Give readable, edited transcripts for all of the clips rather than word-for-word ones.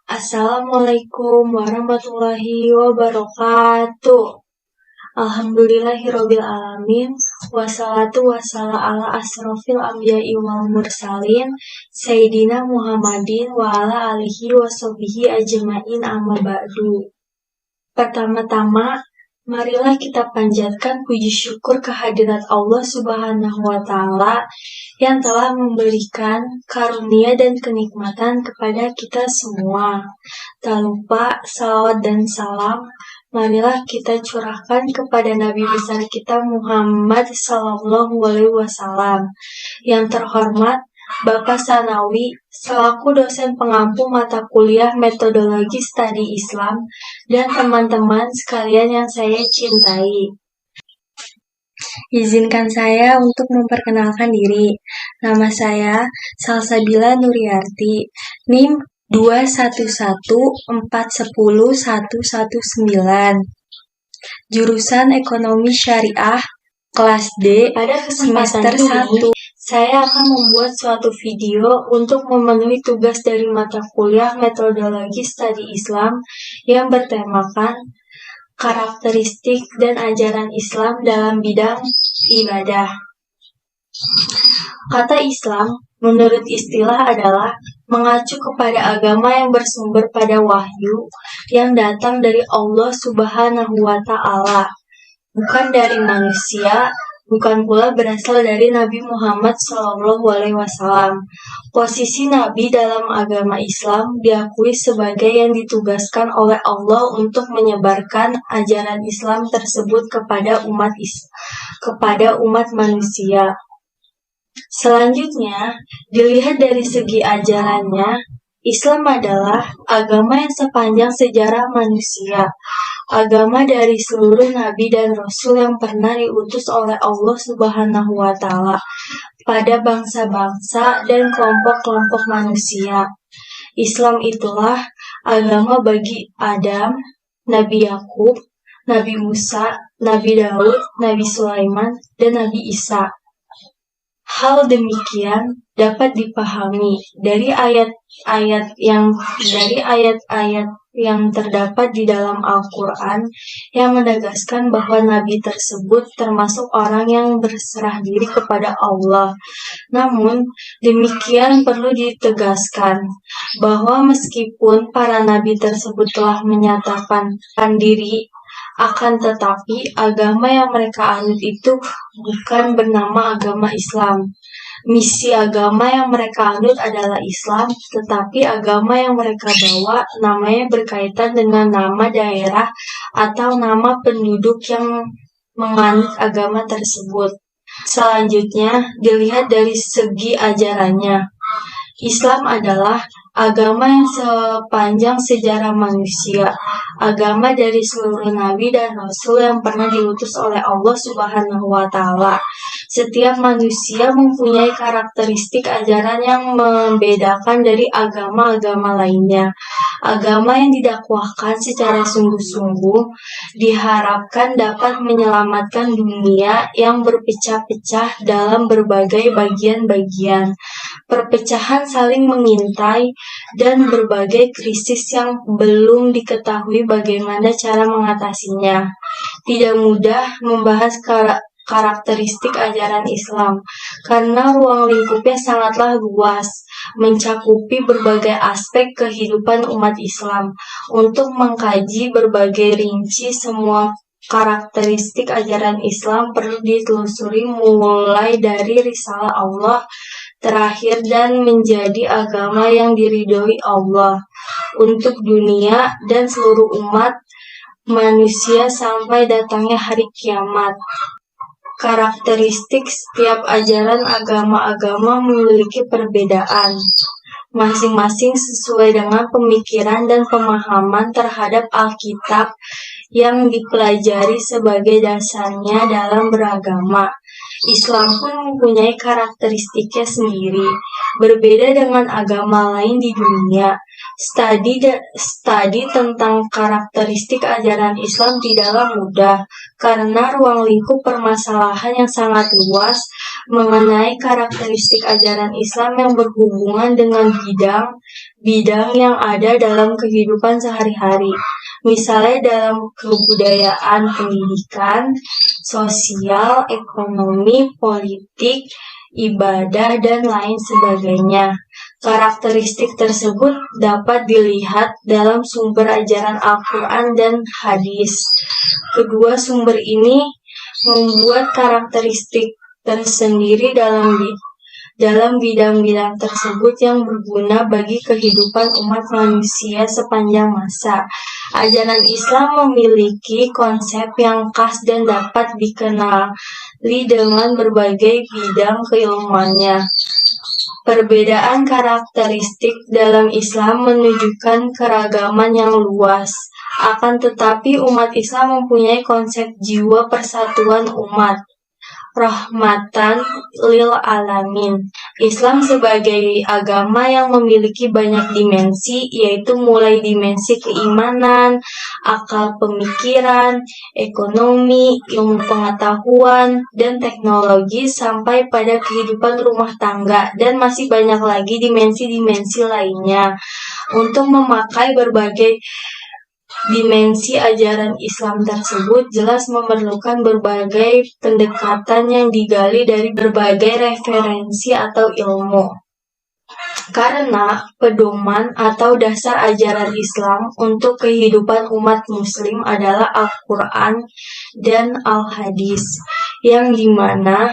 Assalamualaikum warahmatullahi wabarakatuh. Alhamdulillahirabbil alamin. Wassalatu wassalamu ala asrofil anbiya'i wal mursalin Sayyidina Muhammadin wa ala alihi wa sahbihi ajma'in amma ba'du. Pertama-tama, marilah kita panjatkan puji syukur kehadirat Allah Subhanahu wa Ta'ala yang telah memberikan karunia dan kenikmatan kepada kita semua. Tak lupa salawat dan salam marilah kita curahkan kepada Nabi besar kita Muhammad Sallallahu Alaihi Wasallam. Yang terhormat Bapak Sanawi selaku dosen pengampu mata kuliah metodologi studi Islam dan teman-teman sekalian yang saya cintai. Izinkan saya untuk memperkenalkan diri. Nama saya Salsabila Nuriyarti, NIM 211410119. Jurusan Ekonomi Syariah, kelas D, pada semester 1. Saya akan membuat suatu video untuk memenuhi tugas dari mata kuliah metodologi studi Islam yang bertemakan karakteristik dan ajaran Islam dalam bidang ibadah. Kata Islam menurut istilah adalah mengacu kepada agama yang bersumber pada wahyu yang datang dari Allah Subhanahu wa Ta'ala, bukan dari manusia, bukan pula berasal dari Nabi Muhammad SAW. Posisi Nabi dalam agama Islam diakui sebagai yang ditugaskan oleh Allah untuk menyebarkan ajaran Islam tersebut kepada umat manusia. Selanjutnya, dilihat dari segi ajarannya, Islam adalah agama yang sepanjang sejarah manusia, agama dari seluruh nabi dan rasul yang pernah diutus oleh Allah Subhanahu wa Ta'ala pada bangsa-bangsa dan kelompok-kelompok manusia. Islam itulah agama bagi Adam, Nabi Yakub, Nabi Musa, Nabi Daud, Nabi Sulaiman, dan Nabi Isa. Hal demikian dapat dipahami dari ayat-ayat yang terdapat di dalam Al-Quran yang menegaskan bahwa Nabi tersebut termasuk orang yang berserah diri kepada Allah. Namun, demikian perlu ditegaskan bahwa meskipun para Nabi tersebut telah menyatakan diri, akan tetapi agama yang mereka anut itu bukan bernama agama Islam. Misi agama yang mereka anut adalah Islam, tetapi agama yang mereka bawa namanya berkaitan dengan nama daerah atau nama penduduk yang menganut agama tersebut. Selanjutnya, dilihat dari segi ajarannya. Islam adalah agama yang sepanjang sejarah manusia, agama dari seluruh nabi dan rasul yang pernah diutus oleh Allah Subhanahu wa Ta'ala. Setiap manusia mempunyai karakteristik ajaran yang membedakan dari agama-agama lainnya. Agama yang didakwahkan secara sungguh-sungguh diharapkan dapat menyelamatkan dunia yang berpecah-pecah dalam berbagai bagian-bagian. Perpecahan saling mengintai dan berbagai krisis yang belum diketahui bagaimana cara mengatasinya. Tidak mudah membahas karakteristik ajaran Islam karena ruang lingkupnya sangatlah luas, mencakupi berbagai aspek kehidupan umat Islam. Untuk mengkaji berbagai rinci semua karakteristik ajaran Islam perlu ditelusuri mulai dari risalah Allah terakhir dan menjadi agama yang diridhoi Allah untuk dunia dan seluruh umat manusia sampai datangnya hari kiamat. Karakteristik setiap ajaran agama-agama memiliki perbedaan, masing-masing sesuai dengan pemikiran dan pemahaman terhadap Alkitab yang dipelajari sebagai dasarnya dalam beragama. Islam pun mempunyai karakteristiknya sendiri, berbeda dengan agama lain di dunia. Studi tentang karakteristik ajaran Islam tidaklah mudah, karena ruang lingkup permasalahan yang sangat luas mengenai karakteristik ajaran Islam yang berhubungan dengan bidang yang ada dalam kehidupan sehari-hari. Misalnya dalam kebudayaan, pendidikan, sosial, ekonomi, politik, ibadah, dan lain sebagainya. Karakteristik tersebut dapat dilihat dalam sumber ajaran Al-Quran dan hadis. Kedua sumber ini membuat karakteristik tersendiri dalam bidang-bidang tersebut yang berguna bagi kehidupan umat manusia sepanjang masa. Ajaran Islam memiliki konsep yang khas dan dapat dikenali dengan berbagai bidang keilmuannya. Perbedaan karakteristik dalam Islam menunjukkan keragaman yang luas. Akan tetapi umat Islam mempunyai konsep jiwa persatuan umat. Rahmatan lil alamin. Islam sebagai agama yang memiliki banyak dimensi, yaitu mulai dimensi keimanan, akal pemikiran, ekonomi, ilmu pengetahuan, dan teknologi sampai pada kehidupan rumah tangga, dan masih banyak lagi dimensi-dimensi lainnya. Untuk memakai berbagai dimensi ajaran Islam tersebut jelas memerlukan berbagai pendekatan yang digali dari berbagai referensi atau ilmu. Karena pedoman atau dasar ajaran Islam untuk kehidupan umat muslim adalah Al-Quran dan Al-Hadis, yang dimana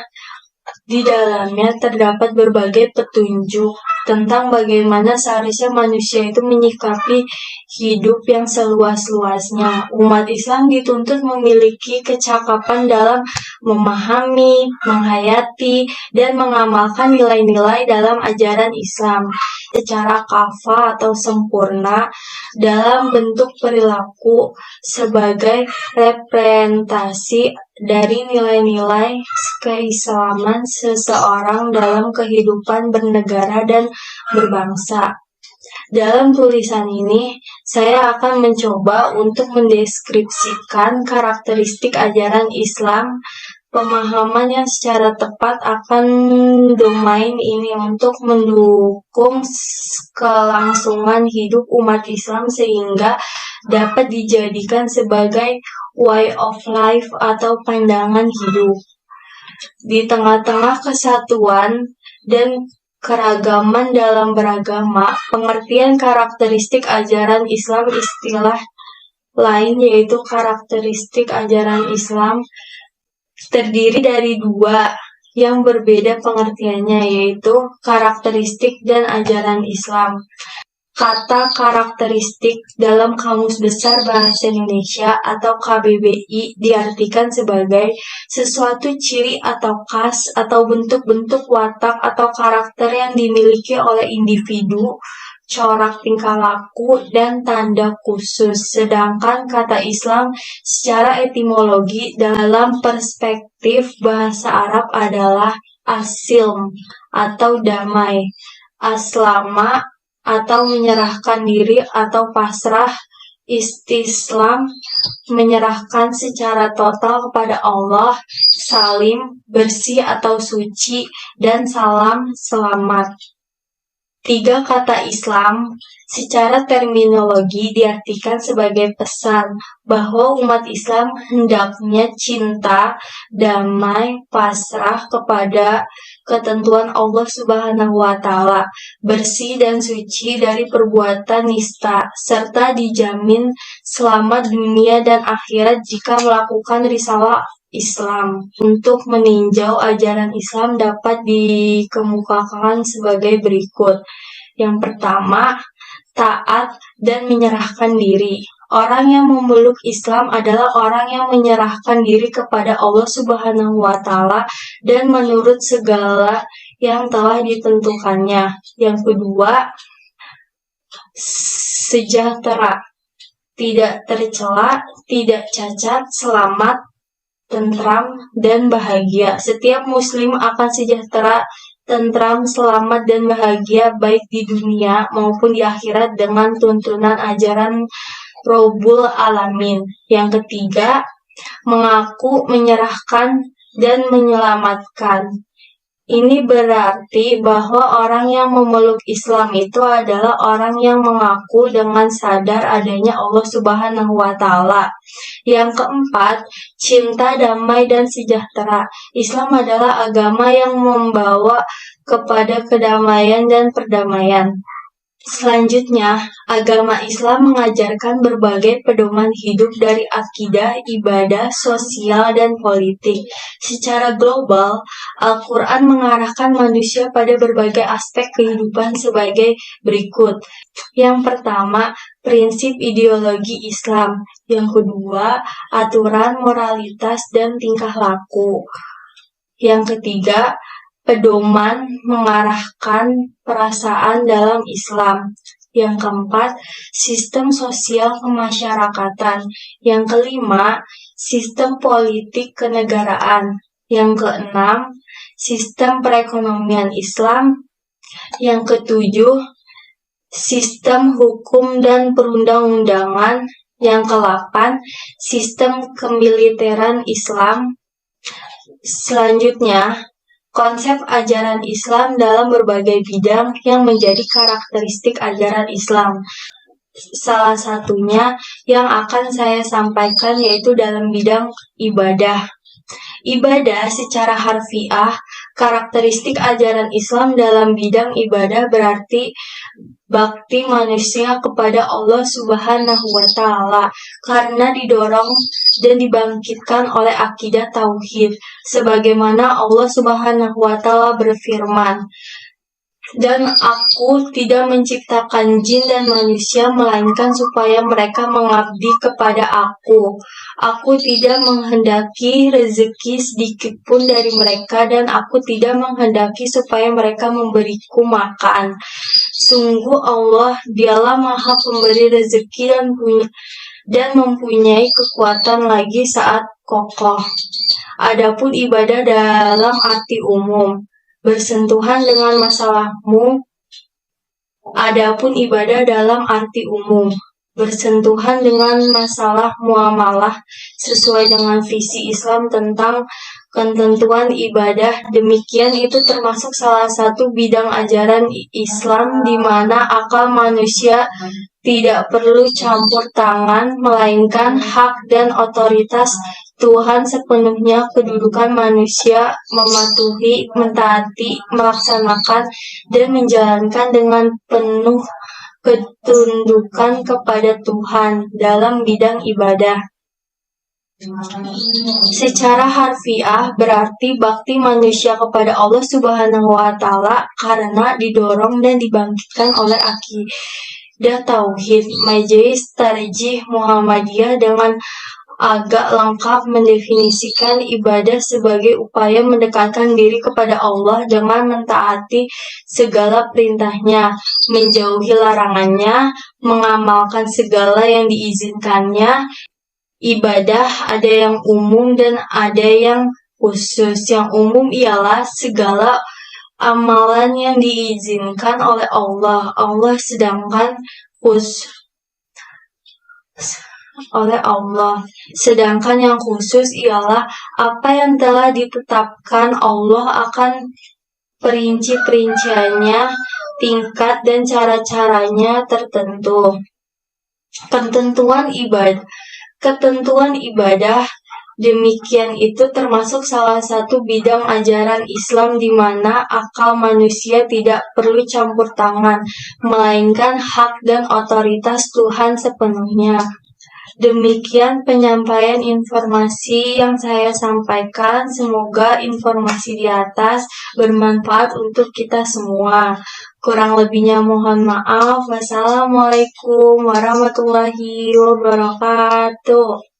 di dalamnya terdapat berbagai petunjuk tentang bagaimana seharusnya manusia itu menyikapi hidup yang seluas-luasnya. Umat Islam dituntut memiliki kecakapan dalam memahami, menghayati, dan mengamalkan nilai-nilai dalam ajaran Islam secara kafah atau sempurna dalam bentuk perilaku sebagai representasi dari nilai-nilai keislaman seseorang dalam kehidupan bernegara dan berbangsa. Dalam tulisan ini, saya akan mencoba untuk mendeskripsikan karakteristik ajaran Islam, pemahaman yang secara tepat akan domain ini untuk mendukung kelangsungan hidup umat Islam sehingga dapat dijadikan sebagai way of life atau pandangan hidup. Di tengah-tengah kesatuan dan keragaman dalam beragama, pengertian karakteristik ajaran Islam istilah lain yaitu karakteristik ajaran Islam terdiri dari dua yang berbeda pengertiannya, yaitu karakteristik dan ajaran Islam. Kata karakteristik dalam Kamus Besar Bahasa Indonesia atau KBBI diartikan sebagai sesuatu ciri atau khas atau bentuk-bentuk watak atau karakter yang dimiliki oleh individu, corak tingkah laku, dan tanda khusus. Sedangkan kata Islam secara etimologi dalam perspektif bahasa Arab adalah asilm atau damai, aslama atau menyerahkan diri atau pasrah, istislam menyerahkan secara total kepada Allah, salim bersih atau suci, dan salam selamat. Tiga kata Islam secara terminologi diartikan sebagai pesan bahwa umat Islam hendaknya cinta, damai, pasrah kepada ketentuan Allah Subhanahu wa Ta'ala, bersih dan suci dari perbuatan nista, serta dijamin selamat dunia dan akhirat jika melakukan risalah Islam. Untuk meninjau ajaran Islam dapat dikemukakan sebagai berikut. Yang pertama, taat dan menyerahkan diri. Orang yang memeluk Islam adalah orang yang menyerahkan diri kepada Allah Subhanahu wa Ta'ala dan menurut segala yang telah ditentukannya. Yang kedua, sejahtera, tidak tercela, tidak cacat, selamat, tentram, dan bahagia. Setiap muslim akan sejahtera, tentram, selamat, dan bahagia baik di dunia maupun di akhirat dengan tuntunan ajaran Rabbul Alamin. Yang ketiga, mengaku, menyerahkan, dan menyelamatkan. Ini berarti bahwa orang yang memeluk Islam itu adalah orang yang mengaku dengan sadar adanya Allah Subhanahu wa Ta'ala. Yang keempat, cinta, damai, dan sejahtera. Islam adalah agama yang membawa kepada kedamaian dan perdamaian. Selanjutnya, agama Islam mengajarkan berbagai pedoman hidup dari akidah, ibadah, sosial, dan politik. Secara global, Al-Quran mengarahkan manusia pada berbagai aspek kehidupan sebagai berikut. Yang pertama, prinsip ideologi Islam. Yang kedua, aturan, moralitas, dan tingkah laku. Yang ketiga, pedoman mengarahkan perasaan dalam Islam. Yang keempat, sistem sosial kemasyarakatan. Yang kelima, sistem politik kenegaraan. Yang keenam, sistem perekonomian Islam. Yang ketujuh, sistem hukum dan perundang-undangan. Yang kedelapan, sistem kemiliteran Islam. Selanjutnya, konsep ajaran Islam dalam berbagai bidang yang menjadi karakteristik ajaran Islam. Salah satunya yang akan saya sampaikan yaitu dalam bidang ibadah. Ibadah secara harfiah, karakteristik ajaran Islam dalam bidang ibadah berarti bakti manusia kepada Allah Subhanahu wa Ta'ala karena didorong dan dibangkitkan oleh akidah tauhid, sebagaimana Allah Subhanahu wa Ta'ala berfirman, "Dan aku tidak menciptakan jin dan manusia melainkan supaya mereka mengabdi kepada aku. Aku tidak menghendaki rezeki sedikit pun dari mereka dan aku tidak menghendaki supaya mereka memberiku makan. Sungguh Allah, dialah maha pemberi rezeki dan mempunyai kekuatan lagi saat kokoh." Adapun ibadah dalam arti umum, bersentuhan dengan masalahmu. Adapun ibadah dalam arti umum, bersentuhan dengan masalah muamalah sesuai dengan visi Islam tentang ketentuan ibadah. Demikian itu termasuk salah satu bidang ajaran Islam di mana akal manusia tidak perlu campur tangan, melainkan hak dan otoritas Tuhan sepenuhnya. Kedudukan manusia mematuhi, mentaati, melaksanakan, dan menjalankan dengan penuh ketundukan kepada Tuhan dalam bidang ibadah. Secara harfiah berarti bakti manusia kepada Allah Subhanahu wa Ta'ala karena didorong dan dibangkitkan oleh akidah tauhid. Majelis Tarjih Muhammadiyah dengan agak lengkap mendefinisikan ibadah sebagai upaya mendekatkan diri kepada Allah dengan mentaati segala perintahnya, menjauhi larangannya, mengamalkan segala yang diizinkannya. Ibadah ada yang umum dan ada yang khusus. Yang umum ialah segala amalan yang diizinkan oleh Allah, sedangkan Sedangkan yang khusus ialah apa yang telah ditetapkan Allah akan perinci-perinciannya, tingkat dan cara-caranya tertentu. Ketentuan ibadah demikian itu termasuk salah satu bidang ajaran Islam di mana akal manusia tidak perlu campur tangan, melainkan hak dan otoritas Tuhan sepenuhnya. Demikian penyampaian informasi yang saya sampaikan. Semoga informasi di atas bermanfaat untuk kita semua. Kurang lebihnya mohon maaf. Wassalamualaikum warahmatullahi wabarakatuh.